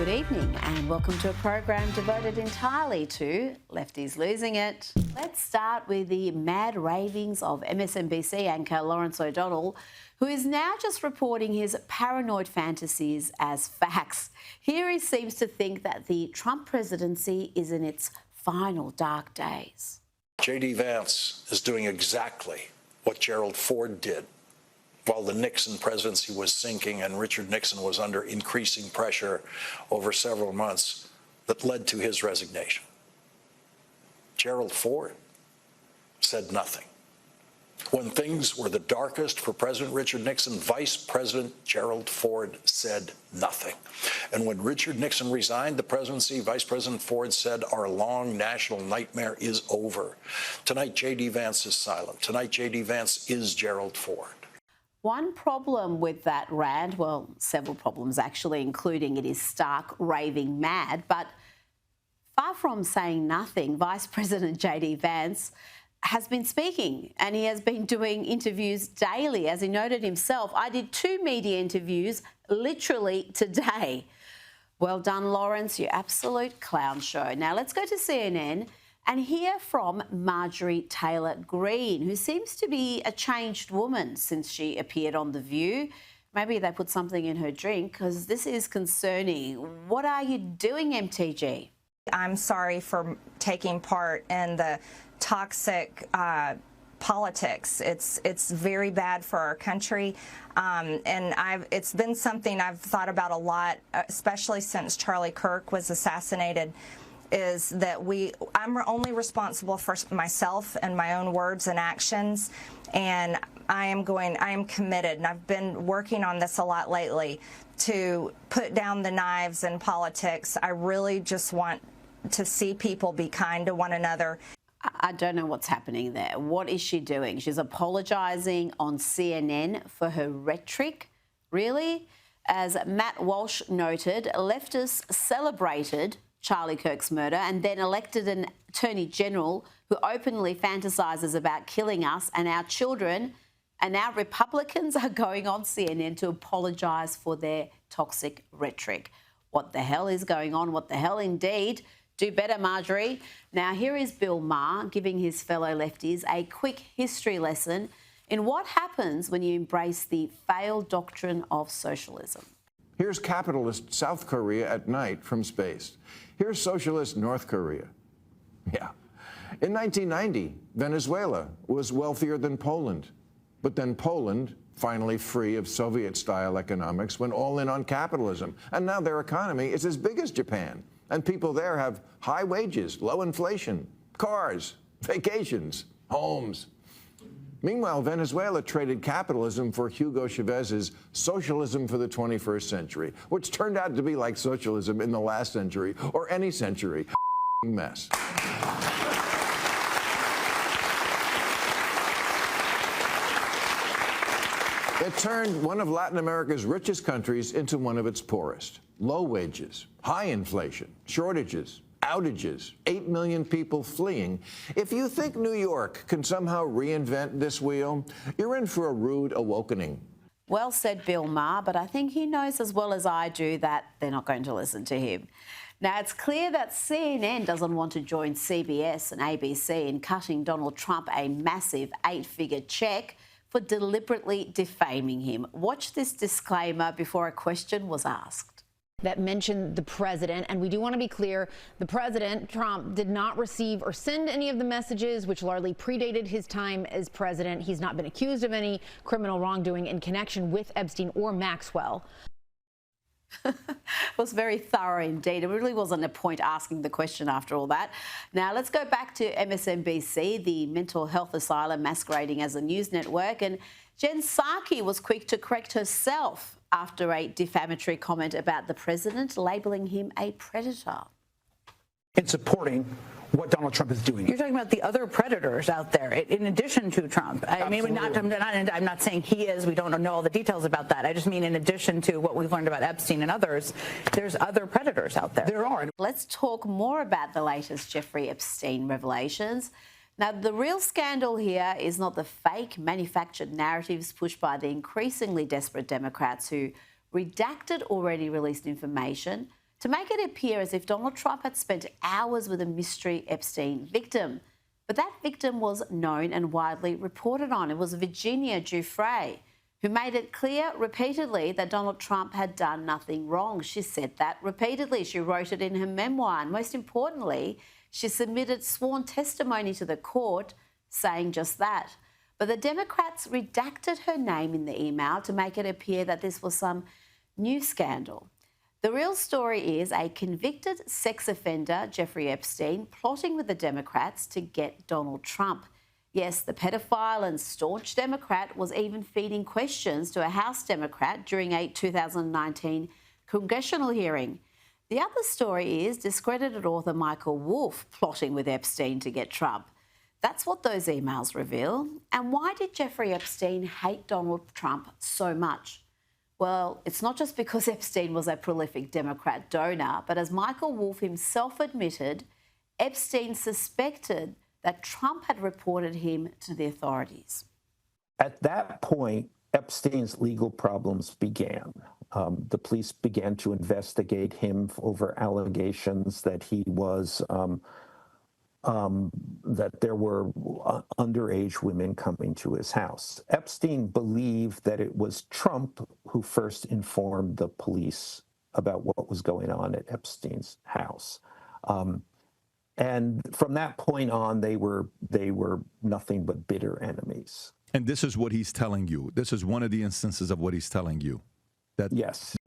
Good evening and welcome to a program devoted entirely to Lefties Losing It. Let's start with the mad ravings of MSNBC anchor Lawrence O'Donnell, who is now just reporting his paranoid fantasies as facts. Here he seems to think that the Trump presidency is in its final dark days. J.D. Vance is doing exactly what Gerald Ford did while the Nixon presidency was sinking and Richard Nixon was under increasing pressure over several months that led to his resignation. Gerald Ford said nothing. When things were the darkest for President Richard Nixon, Vice President Gerald Ford said nothing. And when Richard Nixon resigned the presidency, Vice President Ford said, "Our long national nightmare is over." Tonight, J.D. Vance is silent. Tonight, J.D. Vance is Gerald Ford. One problem with that rant, well, several problems actually, including it is stark raving mad, but far from saying nothing, Vice President J.D. Vance has been speaking and he has been doing interviews daily. As he noted himself, I did 2 media interviews literally today. Well done, Lawrence, you absolute clown show. Now let's go to CNN and hear from Marjorie Taylor Greene, who seems to be a changed woman since she appeared on The View. Maybe they put something in her drink, because this is concerning. What are you doing, MTG? I'm sorry for taking part in the toxic politics. It's very bad for our country, and it's been something I've thought about a lot, especially since Charlie Kirk was assassinated. Is that I'm only responsible for myself and my own words and actions, and I am committed, and I've been working on this a lot lately, to put down the knives in politics. I really just want to see people be kind to one another. I don't know what's happening there. What is she doing? She's apologising on CNN for her rhetoric? Really? As Matt Walsh noted, leftists celebrated Charlie Kirk's murder and then elected an Attorney General who openly fantasises about killing us and our children, and now Republicans are going on CNN to apologise for their toxic rhetoric. What the hell is going on? What the hell indeed? Do better, Marjorie. Now here is Bill Maher giving his fellow lefties a quick history lesson in what happens when you embrace the failed doctrine of socialism. Here's capitalist South Korea at night from space. Here's socialist North Korea. Yeah. In 1990, Venezuela was wealthier than Poland. But then Poland, finally free of Soviet-style economics, went all in on capitalism. And now their economy is as big as Japan. And people there have high wages, low inflation, cars, vacations, homes. Meanwhile, Venezuela traded capitalism for Hugo Chavez's socialism for the 21st century, which turned out to be like socialism in the last century or any century. Mess. It turned one of Latin America's richest countries into one of its poorest. Low wages, high inflation, shortages, outages, 8 million people fleeing. If you think New York can somehow reinvent this wheel, you're in for a rude awakening. Well said, Bill Maher, but I think he knows as well as I do that they're not going to listen to him. Now, it's clear that CNN doesn't want to join CBS and ABC in cutting Donald Trump a massive 8-figure check for deliberately defaming him. Watch this disclaimer before a question was asked. That mentioned the president, and we do want to be clear, the president, Trump, did not receive or send any of the messages, which largely predated his time as president. He's not been accused of any criminal wrongdoing in connection with Epstein or Maxwell. It was very thorough indeed. It really wasn't a point asking the question after all that. Now, let's go back to MSNBC, the mental health asylum masquerading as a news network, and Jen Psaki was quick to correct herself after a defamatory comment about the president, labelling him a predator. In supporting what Donald Trump is doing. You're talking about the other predators out there, in addition to Trump. I mean, I'm not saying he is. We don't know all the details about that. I just mean in addition to what we've learned about Epstein and others, there's other predators out there. There are. Let's talk more about the latest Jeffrey Epstein revelations. Now, the real scandal here is not the fake manufactured narratives pushed by the increasingly desperate Democrats who redacted already released information to make it appear as if Donald Trump had spent hours with a mystery Epstein victim. But that victim was known and widely reported on. It was Virginia Giuffre, who made it clear repeatedly that Donald Trump had done nothing wrong. She said that repeatedly. She wrote it in her memoir. And most importantly, she submitted sworn testimony to the court saying just that. But the Democrats redacted her name in the email to make it appear that this was some new scandal. The real story is a convicted sex offender, Jeffrey Epstein, plotting with the Democrats to get Donald Trump. Yes, the pedophile and staunch Democrat was even feeding questions to a House Democrat during a 2019 congressional hearing. The other story is discredited author Michael Wolff plotting with Epstein to get Trump. That's what those emails reveal. And why did Jeffrey Epstein hate Donald Trump so much? Well, it's not just because Epstein was a prolific Democrat donor, but as Michael Wolff himself admitted, Epstein suspected that Trump had reported him to the authorities. At that point, Epstein's legal problems began. The police began to investigate him over allegations that he was, that there were underage women coming to his house. Epstein believed that it was Trump who first informed the police about what was going on at Epstein's house. And from that point on, they were nothing but bitter enemies. And this is what he's telling you. This is one of the instances of what he's telling you. Yes.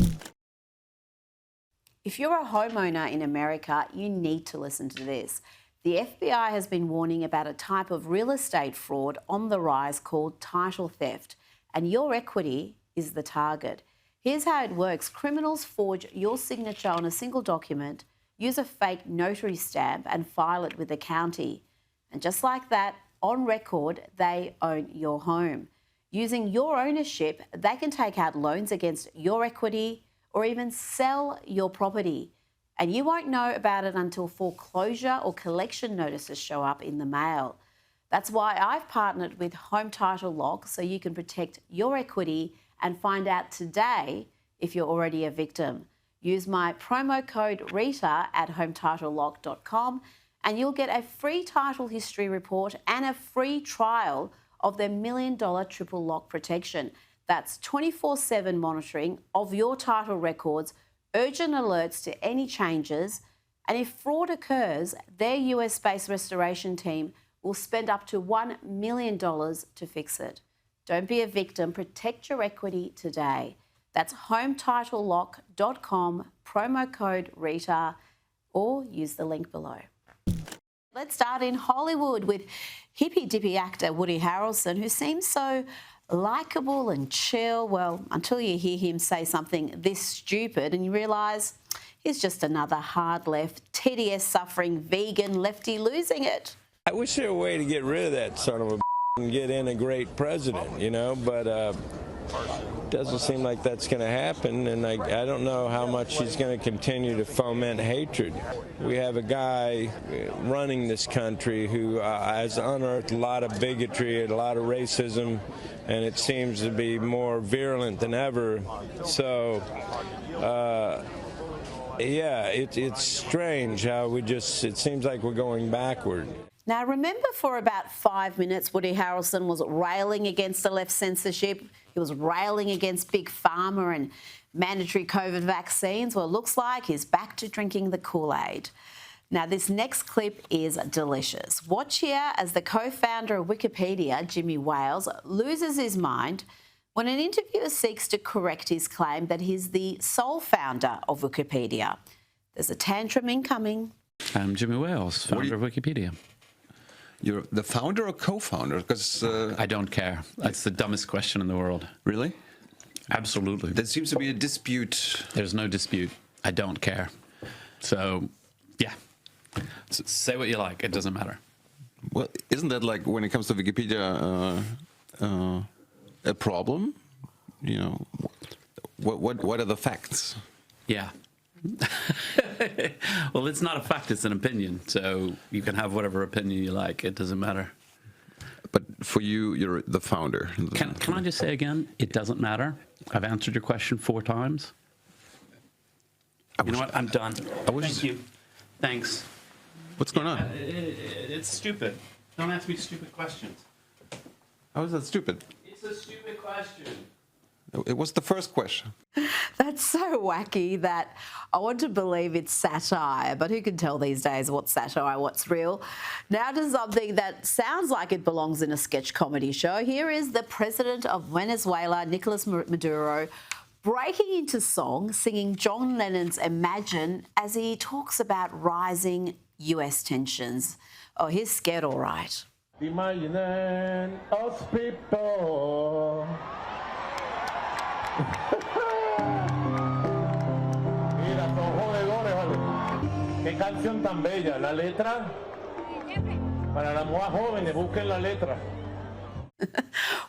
If you're a homeowner in America, you need to listen to this. The FBI has been warning about a type of real estate fraud on the rise called title theft, and your equity is the target. Here's how it works. Criminals forge your signature on a single document, use a fake notary stamp and file it with the county. And just like that, on record, they own your home. Using your ownership, they can take out loans against your equity or even sell your property. And you won't know about it until foreclosure or collection notices show up in the mail. That's why I've partnered with Home Title Lock so you can protect your equity and find out today if you're already a victim. Use my promo code Rita at hometitlelock.com and you'll get a free title history report and a free trial of their $1 million triple lock protection. That's 24/7 monitoring of your title records, urgent alerts to any changes, and if fraud occurs, their US-based restoration team will spend up to $1 million to fix it. Don't be a victim. Protect your equity today. That's hometitlelock.com, promo code Rita, or use the link below. Let's start in Hollywood with hippy-dippy actor Woody Harrelson, who seems so likeable and chill, well, until you hear him say something this stupid and you realise he's just another hard-left, TDS-suffering vegan lefty losing it. I wish there were a way to get rid of that son of a and get in a great president, you know, but doesn't seem like that's going to happen, and I don't know how much he's going to continue to foment hatred. We have a guy running this country who has unearthed a lot of bigotry and a lot of racism, and it seems to be more virulent than ever. So, yeah, it's strange how it seems like we're going backward. Now, remember for about 5 minutes, Woody Harrelson was railing against the left censorship. He was railing against Big Pharma and mandatory COVID vaccines. Well, it looks like he's back to drinking the Kool-Aid. Now, this next clip is delicious. Watch here as the co-founder of Wikipedia, Jimmy Wales, loses his mind when an interviewer seeks to correct his claim that he's the sole founder of Wikipedia. There's a tantrum incoming. I'm Jimmy Wales, founder of Wikipedia. You're the founder or co-founder? Because I don't care. That's the dumbest question in the world. Really? Absolutely. There seems to be a dispute. There's no dispute. I don't care. So, yeah. Say what you like. It doesn't matter. Well, isn't that like when it comes to Wikipedia a problem? You know, what are the facts? Yeah. Well, it's not a fact, it's an opinion. So you can have whatever opinion you like. It doesn't matter. But for you, you're the founder. Can I just say again, it doesn't matter? I've answered your question 4 times. You know what? I'm done. Thank you. Thanks. What's going on? It's stupid. Don't ask me stupid questions. How is that stupid? It's a stupid question. It was the first question. That's so wacky that I want to believe it's satire, but who can tell these days what's satire, what's real? Now to something that sounds like it belongs in a sketch comedy show. Here is the president of Venezuela, Nicolas Maduro, breaking into song, singing John Lennon's Imagine as he talks about rising US tensions. Oh, he's scared all right. Imagine us people. Mira, son jodedores, vale. Qué canción tan bella. La letra, para las más jóvenes, busquen la letra.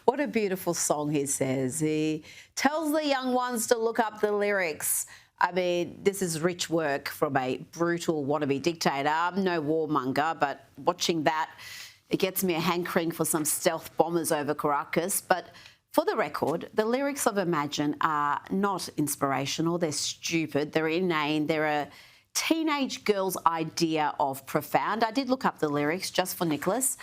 What a beautiful song, he says. He tells the young ones to look up the lyrics. I mean, this is rich work from a brutal wannabe dictator. I'm no warmonger, but watching that, it gets me a hankering for some stealth bombers over Caracas. But for the record, the lyrics of Imagine are not inspirational. They're stupid. They're inane. They're a teenage girl's idea of profound. I did look up the lyrics just for Nicholas.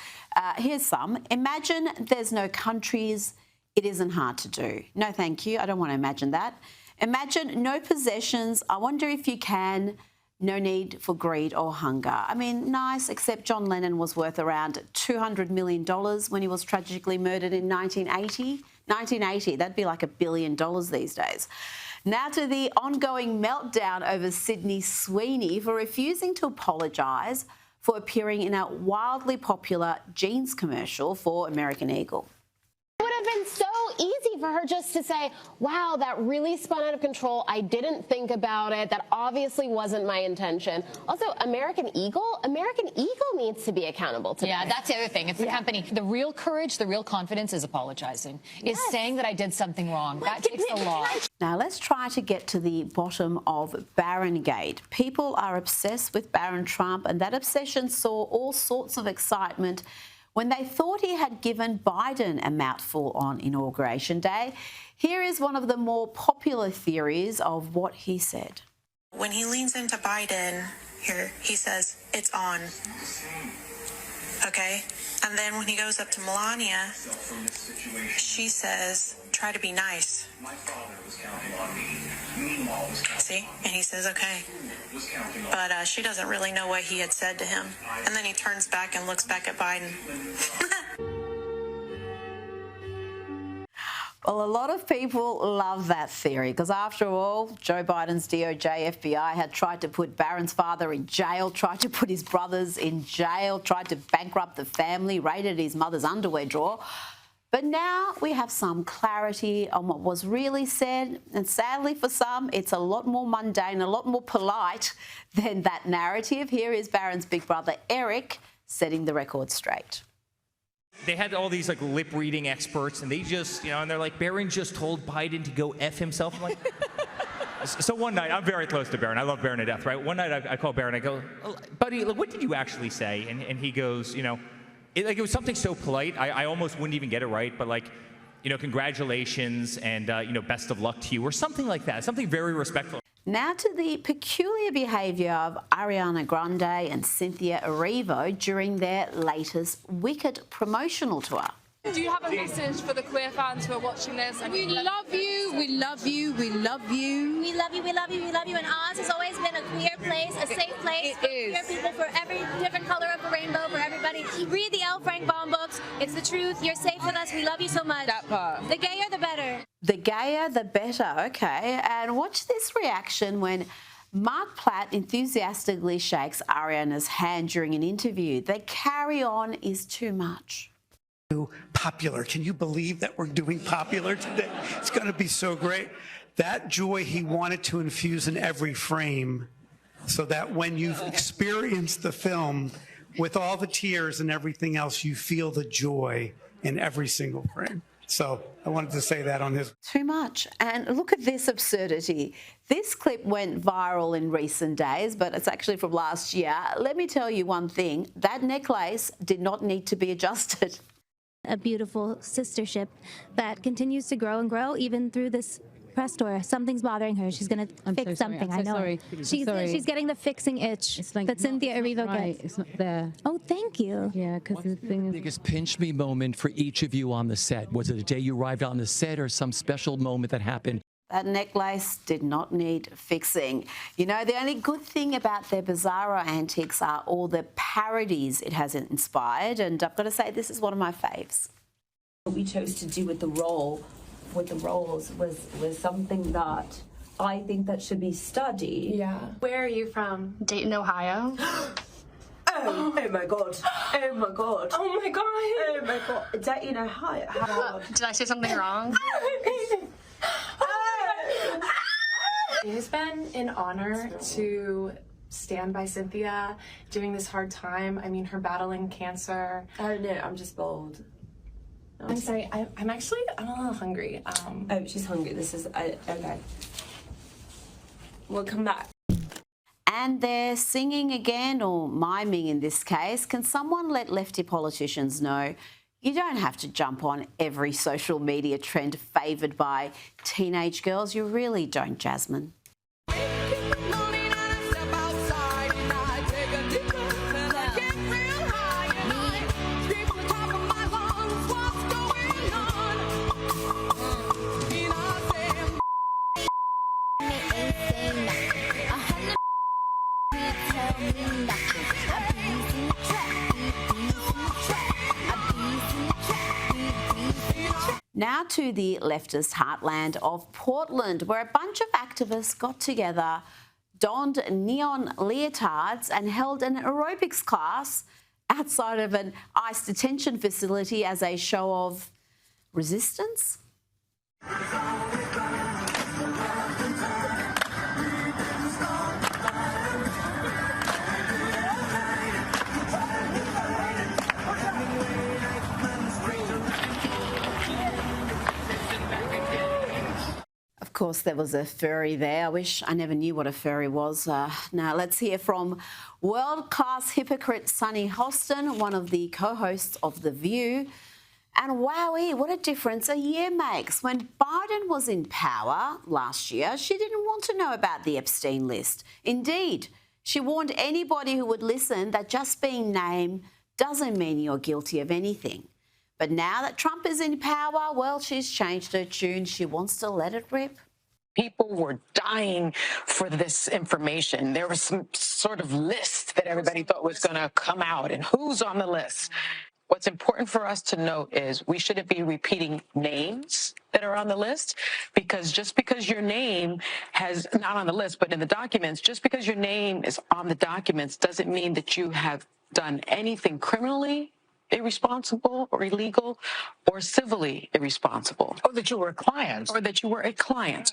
Here's some. Imagine there's no countries. It isn't hard to do. No, thank you. I don't want to imagine that. Imagine no possessions. I wonder if you can. No need for greed or hunger. I mean, nice, except John Lennon was worth around $200 million when he was tragically murdered in 1980. 1980, that'd be like $1 billion these days. Now to the ongoing meltdown over Sydney Sweeney for refusing to apologise for appearing in a wildly popular jeans commercial for American Eagle. It would have been so easy for her just to say, wow, that really spun out of control. I didn't think about it. That obviously wasn't my intention. Also, American Eagle needs to be accountable to Yeah, that's the other thing. It's the company. The real courage, the real confidence is apologizing, is saying that I did something wrong. That takes a lot. Now, let's try to get to the bottom of Barron Gate. People are obsessed with Barron Trump, and that obsession saw all sorts of excitement when they thought he had given Biden a mouthful on Inauguration Day. Here is one of the more popular theories of what he said. When he leans into Biden here, he says, it's on. Okay? And then when he goes up to Melania, she says, try to be nice. See? And he says, okay. But she doesn't really know what he had said to him. And then he turns back and looks back at Biden. Well, a lot of people love that theory because, after all, Joe Biden's DOJ, FBI had tried to put Barron's father in jail, tried to put his brothers in jail, tried to bankrupt the family, raided his mother's underwear drawer. But now we have some clarity on what was really said, and sadly for some, it's a lot more mundane, a lot more polite than that narrative. Here is Barron's big brother, Eric, setting the record straight. They had all these like lip reading experts, and they just, and they're like, Barron just told Biden to go F himself. I'm like, so one night, I'm very close to Barron. I love Barron to death, right? One night I call Barron, I go, buddy, what did you actually say? And he goes, it was something so polite, I almost wouldn't even get it right, but like, congratulations and, best of luck to you, or something like that, something very respectful. Now to the peculiar behaviour of Ariana Grande and Cynthia Erivo during their latest Wicked promotional tour. Do you have a message for the queer fans who are watching this? We love you, we love you, we love you. We love you, we love you, we love you. And Oz has always been a queer place, a safe place for queer people, for every different color of the rainbow, for everybody. Read the L. Frank Baum books. It's the truth. You're safe with us. We love you so much. That part. The gayer, the better. The gayer, the better. Okay. And watch this reaction when Mark Platt enthusiastically shakes Ariana's hand during an interview. The carry-on is too much. Popular. Can you believe that we're doing Popular today? It's going to be so great. That joy he wanted to infuse in every frame so that when you've experienced the film with all the tears and everything else, you feel the joy in every single frame. So I wanted to say that on his. Too much. And look at this absurdity. This clip went viral in recent days, but it's actually from last year. Let me tell you one thing. That necklace did not need to be adjusted. A beautiful sistership that continues to grow and grow even through this depressed or something's bothering her. She's going to fix something. I know. She's getting the fixing itch that Cynthia Erivo gets. It's not there. Oh, thank you. Yeah, because the thing is... The biggest pinch me moment for each of you on the set? Was it the day you arrived on the set or some special moment that happened? That necklace did not need fixing. You know, the only good thing about their Bizarro antics are all the parodies it has inspired, and I've got to say this is one of my faves. What we chose to do with the roles was something that I think that should be studied. Yeah. Where are you from? Dayton, Ohio. Oh my god. Oh my god. Oh my god. Oh my god. Dayton, Ohio. Did I say something wrong? It has been an honor to stand by Cynthia during this hard time. I mean, her battling cancer. Oh no, I'm just bold. I'm sorry, I'm a little hungry. Oh, she's hungry. This is, okay. We'll come back. And they're singing again, or miming in this case. Can someone let lefty politicians know you don't have to jump on every social media trend favoured by teenage girls? You really don't, Jasmine. Now to the leftist heartland of Portland, where a bunch of activists got together, donned neon leotards and held an aerobics class outside of an ICE detention facility as a show of resistance. Of course, there was a furry there. I wish I never knew what a furry was. Now, let's hear from world-class hypocrite Sunny Hostin, one of the co-hosts of The View. And wowee, what a difference a year makes. When Biden was in power last year, she didn't want to know about the Epstein list. Indeed, she warned anybody who would listen that just being named doesn't mean you're guilty of anything. But now that Trump is in power, well, she's changed her tune. She wants to let it rip. People were dying for this information. There was some sort of list that everybody thought was going to come out, and who's on the list. What's important for us to note is we shouldn't be repeating names that are on the list, because just because your name has, not on the list, but in the documents, just because your name is on the documents doesn't mean that you have done anything criminally irresponsible or illegal or civilly irresponsible. Or that you were a client. Or that you were a client.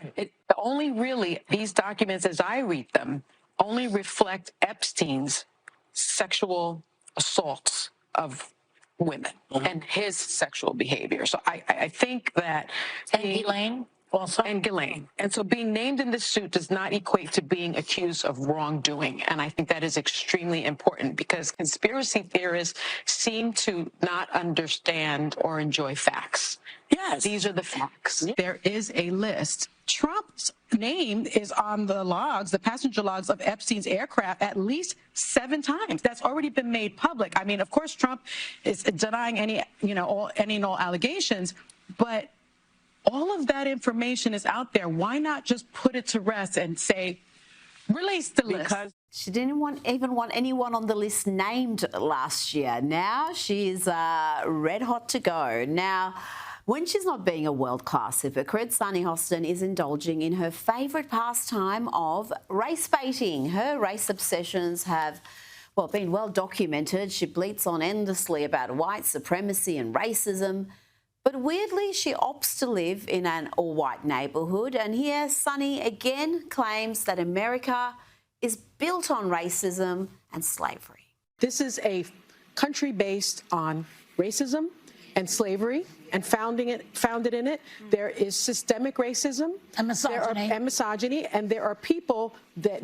These documents, as I read them, only reflect Epstein's sexual assaults of women and his sexual behavior. So I think that... And Ghislaine? Also. And Ghislaine. And so being named in this suit does not equate to being accused of wrongdoing. And I think that is extremely important, because conspiracy theorists seem to not understand or enjoy facts. Yes. These are the facts. There is a list. Trump's name is on the logs, the passenger logs of Epstein's aircraft at least 7 times. That's already been made public. I mean, of course, Trump is denying any and all allegations, but all of that information is out there. Why not just put it to rest and say, release the list? Because she didn't even want anyone on the list named last year. Now she's red hot to go. Now, when she's not being a world-class hypocrite, Sunny Hostin is indulging in her favourite pastime of race baiting. Her race obsessions have, well, been well documented. She bleats on endlessly about white supremacy and racism. But weirdly, she opts to live in an all-white neighbourhood. And here, Sunny again claims that America is built on racism and slavery. This is a country based on racism and slavery, and founded in it. There is systemic racism and misogyny. And there are people that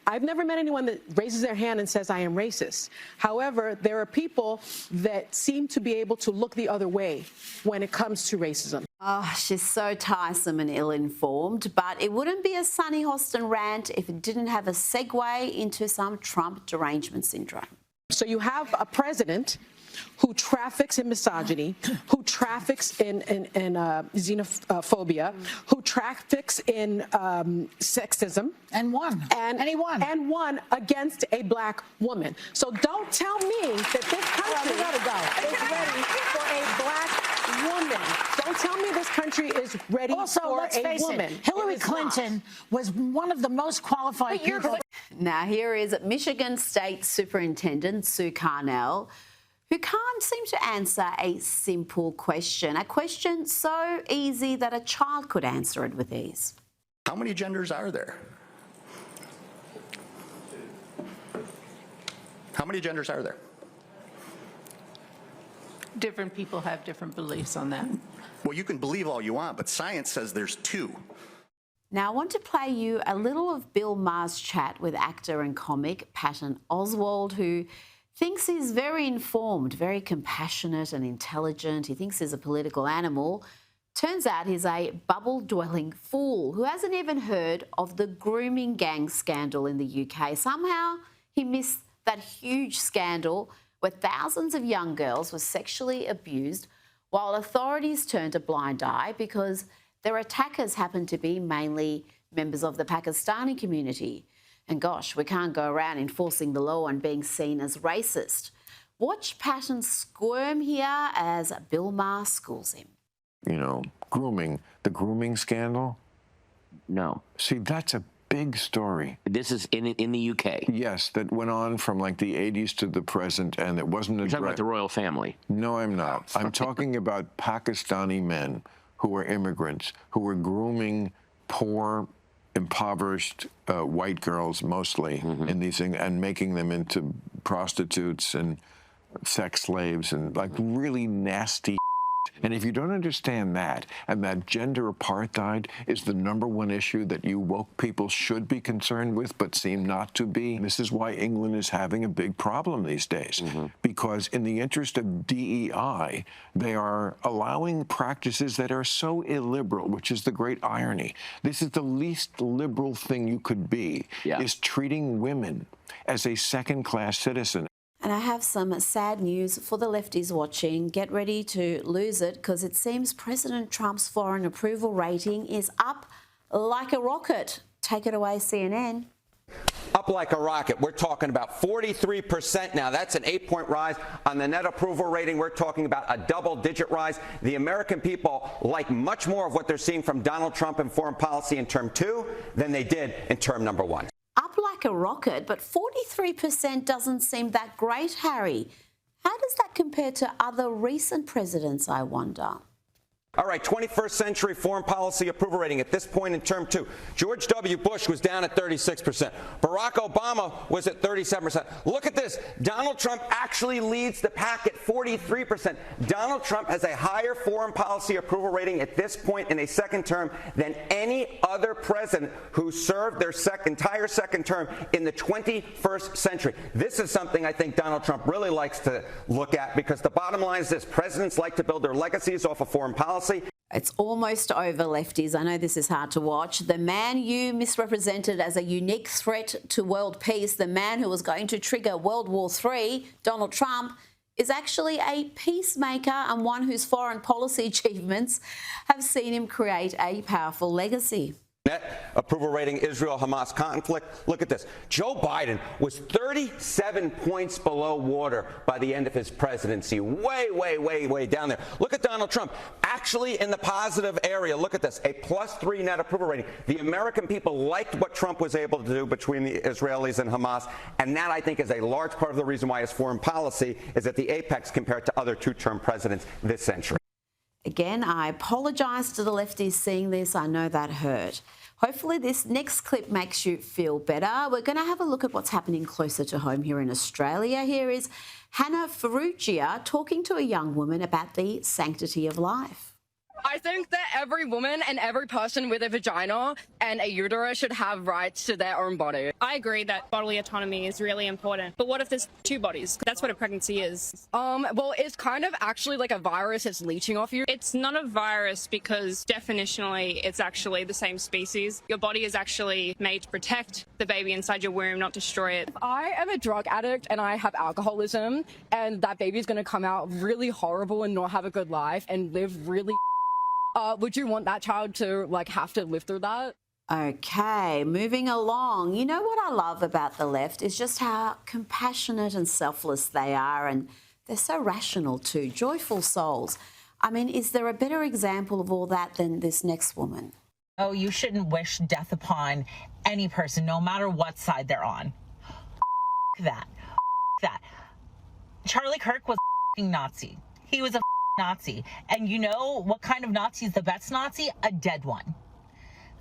I've never met anyone that raises their hand and says, I am racist. However, there are people that seem to be able to look the other way when it comes to racism. Oh, she's so tiresome and ill-informed, but it wouldn't be a sunny Hostin rant if it didn't have a segue into some Trump derangement syndrome. So you have a president who traffics in misogyny, who traffics in xenophobia, who traffics in sexism. And won. And he won. And won against a black woman. So don't tell me that this country is ready for a black woman. Don't tell me this country is ready also, for let's a face woman. It, Hillary Clinton was one of the most qualified people. Now, here is Michigan State Superintendent Sue Carnell, who can't seem to answer a simple question, a question so easy that a child could answer it with ease. How many genders are there? How many genders are there? Different people have different beliefs on that. Well, you can believe all you want, but science says there's 2. Now, I want to play you a little of Bill Maher's chat with actor and comic Patton Oswalt, who thinks he's very informed, very compassionate and intelligent. He thinks he's a political animal. Turns out he's a bubble-dwelling fool who hasn't even heard of the grooming gang scandal in the UK. Somehow he missed that huge scandal where thousands of young girls were sexually abused while authorities turned a blind eye because their attackers happened to be mainly members of the Pakistani community. And gosh, we can't go around enforcing the law and being seen as racist. Watch Patton squirm here as Bill Maher schools him. You know, grooming, the grooming scandal? No. See, that's a big story. This is in the UK. Yes, that went on from like the 80s to the present, and it wasn't You're talking about the royal family. No, I'm not. I'm talking about Pakistani men who were immigrants, who were grooming poor, impoverished white girls mostly in these things and making them into prostitutes and sex slaves and like really nasty. And if you don't understand that, and that gender apartheid is the #1 issue that you woke people should be concerned with but seem not to be, this is why England is having a big problem these days. Because in the interest of DEI, they are allowing practices that are so illiberal, which is the great irony. This is the least liberal thing you could be, is treating women as a second-class citizen. And I have some sad news for the lefties watching. Get ready to lose it because it seems President Trump's foreign approval rating is up like a rocket. Take it away, CNN. Up like a rocket. We're talking about 43% now. That's an 8-point rise. On the net approval rating, we're talking about a double-digit rise. The American people like much more of what they're seeing from Donald Trump in foreign policy in term 2 than they did in term #1. Up like a rocket, but 43% doesn't seem that great, Harry. How does that compare to other recent presidents, I wonder? All right, 21st century foreign policy approval rating at this point in term 2. George W. Bush was down at 36%. Barack Obama was at 37%. Look at this. Donald Trump actually leads the pack at 43%. Donald Trump has a higher foreign policy approval rating at this point in a second term than any other president who served their entire second term in the 21st century. This is something I think Donald Trump really likes to look at because the bottom line is this. Presidents like to build their legacies off of foreign policy. It's almost over, lefties. I know this is hard to watch. The man you misrepresented as a unique threat to world peace, the man who was going to trigger World War III, Donald Trump, is actually a peacemaker and one whose foreign policy achievements have seen him create a powerful legacy. Net approval rating, Israel-Hamas conflict. Look at this. Joe Biden was 37 points below water by the end of his presidency. Way, way, way, way down there. Look at Donald Trump. Actually in the positive area. Look at this. A +3 net approval rating. The American people liked what Trump was able to do between the Israelis and Hamas. And that, I think, is a large part of the reason why his foreign policy is at the apex compared to other two-term presidents this century. Again, I apologise to the lefties seeing this. I know that hurt. Hopefully this next clip makes you feel better. We're going to have a look at what's happening closer to home here in Australia. Here is Hannah Ferrugia talking to a young woman about the sanctity of life. I think that every woman and every person with a vagina and a uterus should have rights to their own body. I agree that bodily autonomy is really important. But what if there's two bodies? That's what a pregnancy is. Well, it's kind of actually like a virus that's leeching off you. It's not a virus because definitionally it's actually the same species. Your body is actually made to protect the baby inside your womb, not destroy it. If I am a drug addict and I have alcoholism and that baby's going to come out really horrible and not have a good life and live really would you want that child to like have to live through that? Okay, moving along. You know what I love about the left is just how compassionate and selfless they are, and they're so rational too, joyful souls. I mean, is there a better example of all that than this next woman? Oh, you shouldn't wish death upon any person, no matter what side they're on. That. Charlie Kirk was a Nazi. He was a Nazi. And you know what kind of Nazi is the best Nazi? A dead one.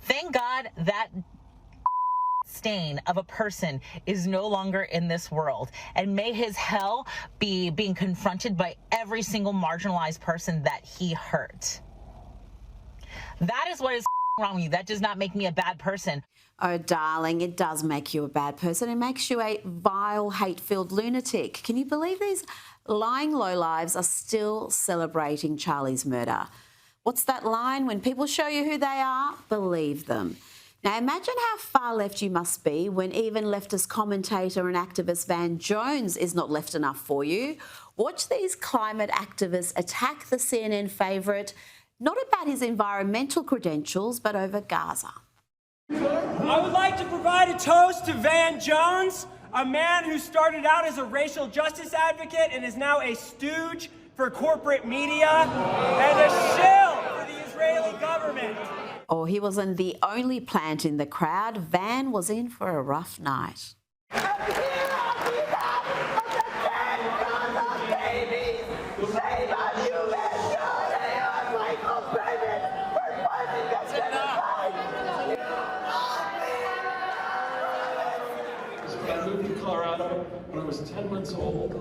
Thank God that stain of a person is no longer in this world. And may his hell be being confronted by every single marginalized person that he hurt. That is what is wrong with you. That does not make me a bad person. Oh, darling, it does make you a bad person. It makes you a vile, hate-filled lunatic. Can you believe these lying lowlives are still celebrating Charlie's murder? What's that line? When people show you who they are, believe them. Now, imagine how far left you must be when even leftist commentator and activist Van Jones is not left enough for you. Watch these climate activists attack the CNN favourite, not about his environmental credentials, but over Gaza. I would like to provide a toast to Van Jones, a man who started out as a racial justice advocate and is now a stooge for corporate media and a shill for the Israeli government. Oh, he wasn't the only plant in the crowd. Van was in for a rough night. I moved to Colorado when I was 10 months old.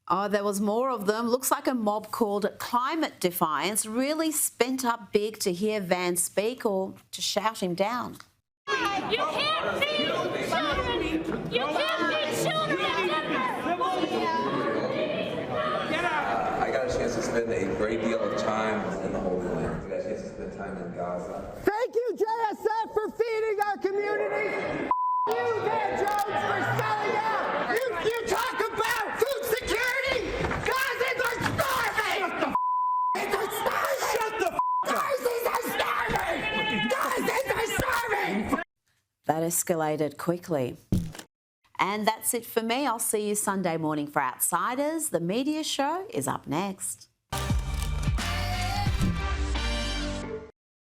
Oh, there was more of them. Looks like a mob called Climate Defiance really spent up big to hear Van speak or to shout him down. You can't feed children! You can't feed children! I got a chance to spend a great deal of time in the Holy Land. I got a chance to spend time in Gaza. Thank you, JSF, for feeding our community. You, Van Jones, for selling out. You talk about food security. Gazans are starving. Shut the Gazans are starving. Gazans are starving. That escalated quickly. And that's it for me. I'll see you Sunday morning for Outsiders. The media show is up next.